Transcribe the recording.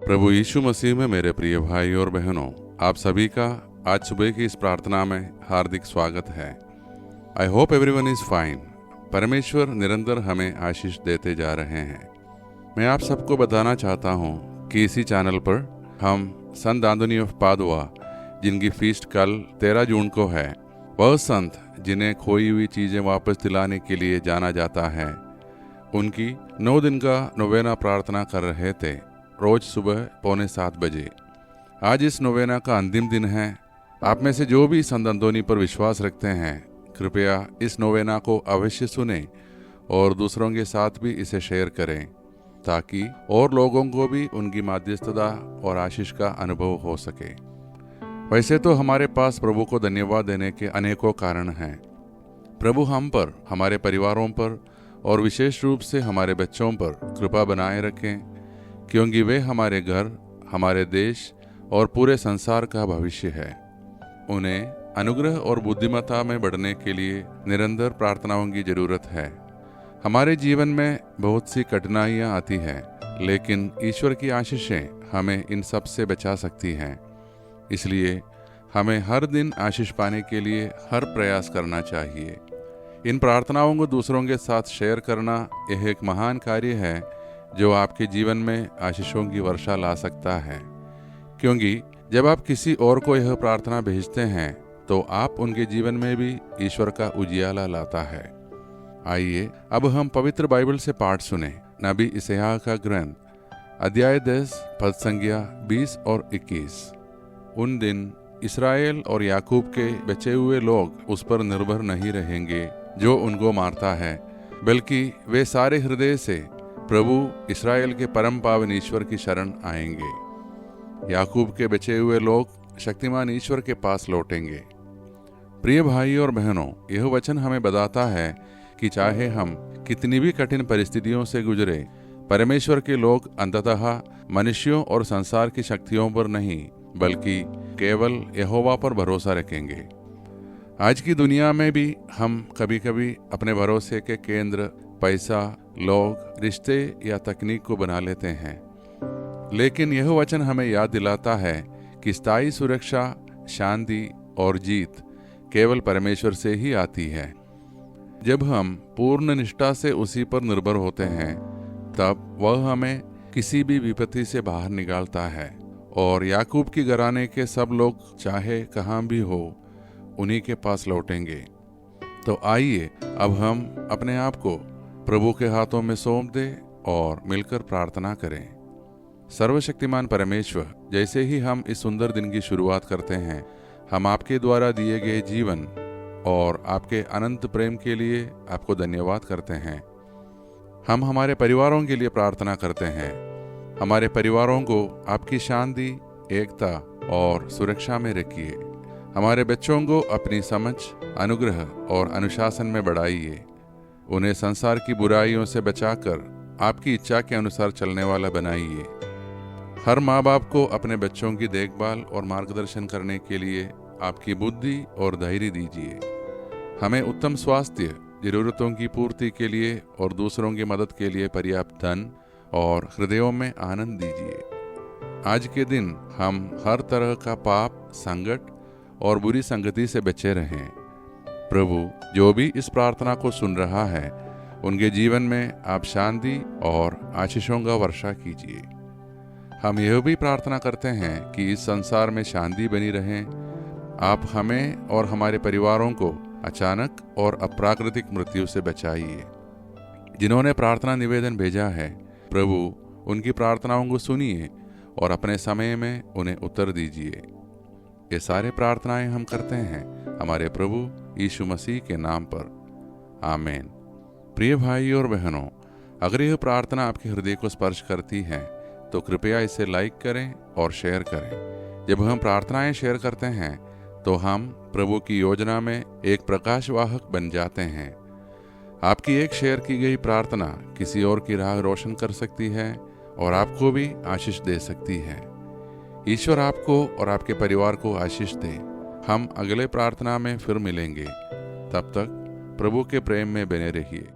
प्रभु यीशु मसीह में मेरे प्रिय भाई और बहनों, आप सभी का आज सुबह की इस प्रार्थना में हार्दिक स्वागत है। I hope everyone is fine. परमेश्वर निरंतर हमें आशीष देते जा रहे हैं। मैं आप सबको बताना चाहता हूं कि इसी चैनल पर हम संत एंथोनी ऑफ पादुआ, जिनकी फीस्ट कल 13 जून को है, वह संत जिन्हें खोई हुई चीज़ें वापस दिलाने के लिए जाना जाता है, उनकी 9 दिन का नोवेना प्रार्थना कर रहे थे, रोज सुबह 6:45 बजे। आज इस नोवेना का अंतिम दिन है। आप में से जो भी संत एंथोनी पर विश्वास रखते हैं, कृपया इस नोवेना को अवश्य सुने और दूसरों के साथ भी इसे शेयर करें, ताकि और लोगों को भी उनकी माध्यस्थता और आशीष का अनुभव हो सके। वैसे तो हमारे पास प्रभु को धन्यवाद देने के अनेकों कारण हैं। प्रभु हम पर, हमारे परिवारों पर और विशेष रूप से हमारे बच्चों पर कृपा बनाए रखें, क्योंकि वे हमारे घर, हमारे देश और पूरे संसार का भविष्य है। उन्हें अनुग्रह और बुद्धिमत्ता में बढ़ने के लिए निरंतर प्रार्थनाओं की जरूरत है। हमारे जीवन में बहुत सी कठिनाइयाँ आती हैं, लेकिन ईश्वर की आशीषें हमें इन सब से बचा सकती हैं। इसलिए हमें हर दिन आशीष पाने के लिए हर प्रयास करना चाहिए। इन प्रार्थनाओं को दूसरों के साथ शेयर करना यह एक महान कार्य है जो आपके जीवन में आशीषों की वर्षा ला सकता है, क्योंकि जब आप किसी और को यह प्रार्थना भेजते हैं तो आप उनके जीवन में भी ईश्वर का उजियाला लाता है। आइए अब हम पवित्र बाइबल से पाठ सुने। नबी यशायाह का ग्रंथ, अध्याय 10, पद संख्या 20 और 21। उन दिन इस्राएल और याकूब के बचे हुए लोग उस पर निर्भर नहीं रहेंगे जो उनको मारता है, बल्कि वे सारे हृदय से प्रभु इस्राएल के परम पावन ईश्वर की शरण आएंगे। याकूब के बचे हुए लोग शक्तिमान ईश्वर के पास लौटेंगे। प्रिय भाई और बहनों, यह वचन हमें बताता है कि चाहे हम कितनी भी कठिन परिस्थितियों से गुजरे, परमेश्वर के लोग अंततः मनुष्यों और संसार की शक्तियों पर नहीं, बल्कि केवल यहोवा पर भरोसा रखेंगे। आज की दुनिया में भी हम कभी कभी अपने भरोसे के केंद्र पैसा, लोग, रिश्ते या तकनीक को बना लेते हैं, लेकिन यह वचन हमें याद दिलाता है कि स्थायी सुरक्षा, शांति और जीत केवल परमेश्वर से ही आती है। जब हम पूर्ण निष्ठा से उसी पर निर्भर होते हैं, तब वह हमें किसी भी विपत्ति से बाहर निकालता है और याकूब की घराने के सब लोग चाहे कहाँ भी हो, उन्हीं के पास लौटेंगे। तो आइए अब हम अपने आप को प्रभु के हाथों में सौंप दें और मिलकर प्रार्थना करें। सर्वशक्तिमान परमेश्वर, जैसे ही हम इस सुंदर दिन की शुरुआत करते हैं, हम आपके द्वारा दिए गए जीवन और आपके अनंत प्रेम के लिए आपको धन्यवाद करते हैं। हम हमारे परिवारों के लिए प्रार्थना करते हैं। हमारे परिवारों को आपकी शांति, एकता और सुरक्षा में रखिए। हमारे बच्चों को अपनी समझ, अनुग्रह और अनुशासन में बढ़ाइए। उन्हें संसार की बुराइयों से बचाकर आपकी इच्छा के अनुसार चलने वाला बनाइए। हर माँ बाप को अपने बच्चों की देखभाल और मार्गदर्शन करने के लिए आपकी बुद्धि और धैर्य दीजिए। हमें उत्तम स्वास्थ्य, जरूरतों की पूर्ति के लिए और दूसरों की मदद के लिए पर्याप्त धन और हृदयों में आनंद दीजिए। आज के दिन हम हर तरह का पाप, संकट और बुरी संगति से बचे रहें। प्रभु, जो भी इस प्रार्थना को सुन रहा है, उनके जीवन में आप शांति और आशीषों का वर्षा कीजिए। हम यह भी प्रार्थना करते हैं कि इस संसार में शांति बनी रहे। आप हमें और हमारे परिवारों को अचानक और अप्राकृतिक मृत्यु से बचाइए। जिन्होंने प्रार्थना निवेदन भेजा है, प्रभु उनकी प्रार्थनाओं को सुनिए और अपने समय में उन्हें उत्तर दीजिए। ये सारे प्रार्थनाएं हम करते हैं हमारे प्रभु यीशु मसीह के नाम पर, आमीन। प्रिय भाई और बहनों, अगर यह प्रार्थना आपके हृदय को स्पर्श करती है तो कृपया इसे लाइक करें और शेयर करें। जब हम प्रार्थनाएं शेयर करते हैं तो हम प्रभु की योजना में एक प्रकाशवाहक बन जाते हैं। आपकी एक शेयर की गई प्रार्थना किसी और की राह रोशन कर सकती है और आपको भी आशीष दे सकती है। ईश्वर आपको और आपके परिवार को आशीष दे। हम अगले प्रार्थना में फिर मिलेंगे। तब तक प्रभु के प्रेम में बने रहिए।